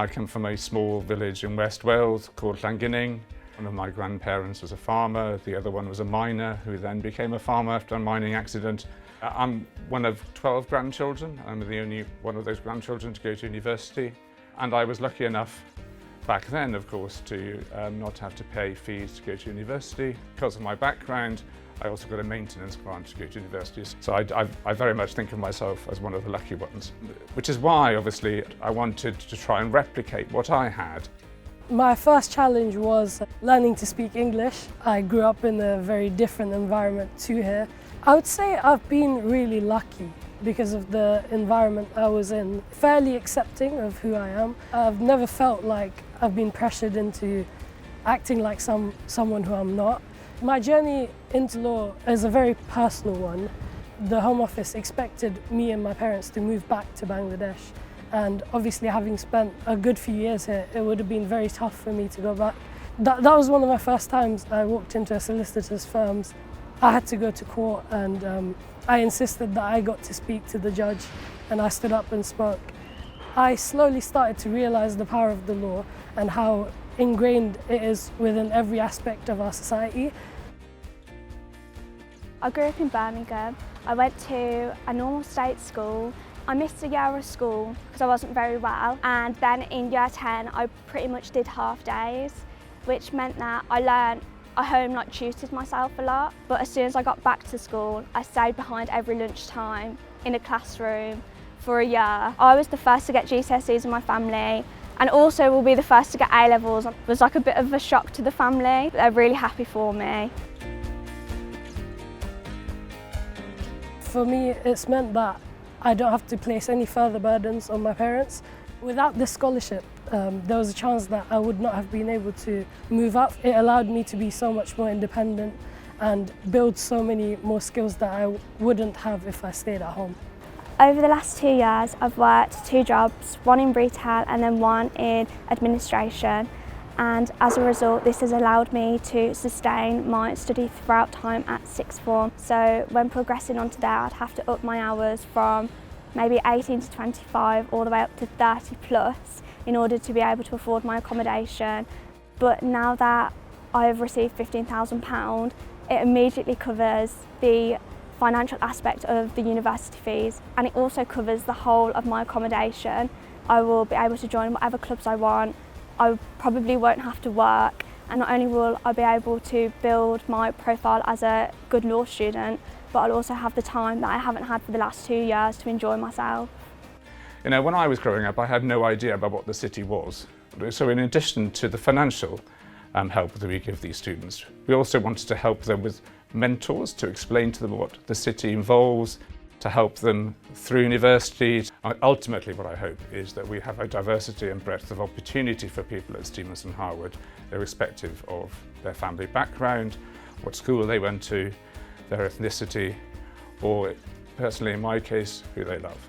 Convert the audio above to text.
I come from a small village in West Wales called Llanginning. One of my grandparents was a farmer, the other one was a miner who then became a farmer after a mining accident. I'm one of 12 grandchildren. I'm the only one of those grandchildren to go to university. And I was lucky enough back then, of course, to not have to pay fees to go to university. Because of my background, I also got a maintenance grant to go to university. So I very much think of myself as one of the lucky ones, which is why, obviously, I wanted to try and replicate what I had. My first challenge was learning to speak English. I grew up in a very different environment to here. I would say I've been really lucky because of the environment I was in. Fairly accepting of who I am. I've never felt like I've been pressured into acting like someone who I'm not. My journey into law is a very personal one. The Home Office expected me and my parents to move back to Bangladesh. And obviously, having spent a good few years here, it would have been very tough for me to go back. That was one of my first times I walked into a solicitor's firm. I had to go to court and I insisted that I got to speak to the judge, and I stood up and spoke. I slowly started to realise the power of the law and how ingrained it is within every aspect of our society. I grew up in Birmingham. I went to a normal state school. I missed a year of school because I wasn't very well, and then in year 10 I pretty much did half days, which meant that I home like tutored myself a lot. But as soon as I got back to school, I stayed behind every lunchtime in a classroom for a year. I was the first to get GCSEs in my family, and also will be the first to get A-levels. It was like a bit of a shock to the family. They're really happy for me. For me, it's meant that I don't have to place any further burdens on my parents. Without this scholarship, there was a chance that I would not have been able to move up. It allowed me to be so much more independent and build so many more skills that I wouldn't have if I stayed at home. Over the last 2 years, I've worked 2 jobs, one in retail and then one in administration. And as a result, this has allowed me to sustain my study throughout time at sixth form. So when progressing onto there, I'd have to up my hours from maybe 18 to 25 all the way up to 30 plus in order to be able to afford my accommodation. But now that I've received £15,000, it immediately covers the financial aspect of the university fees, and it also covers the whole of my accommodation. I will be able to join whatever clubs I want. I probably won't have to work, and not only will I be able to build my profile as a good law student, but I'll also have the time that I haven't had for the last 2 years to enjoy myself. You know, when I was growing up, I had no idea about what the city was. So in addition to the financial help that we give these students, we also wanted to help them with mentors to explain to them what the city involves, to help them through university. Ultimately, what I hope is that we have a diversity and breadth of opportunity for people at Stephenson Harwood, irrespective of their family background, what school they went to, their ethnicity, or personally in my case, who they love.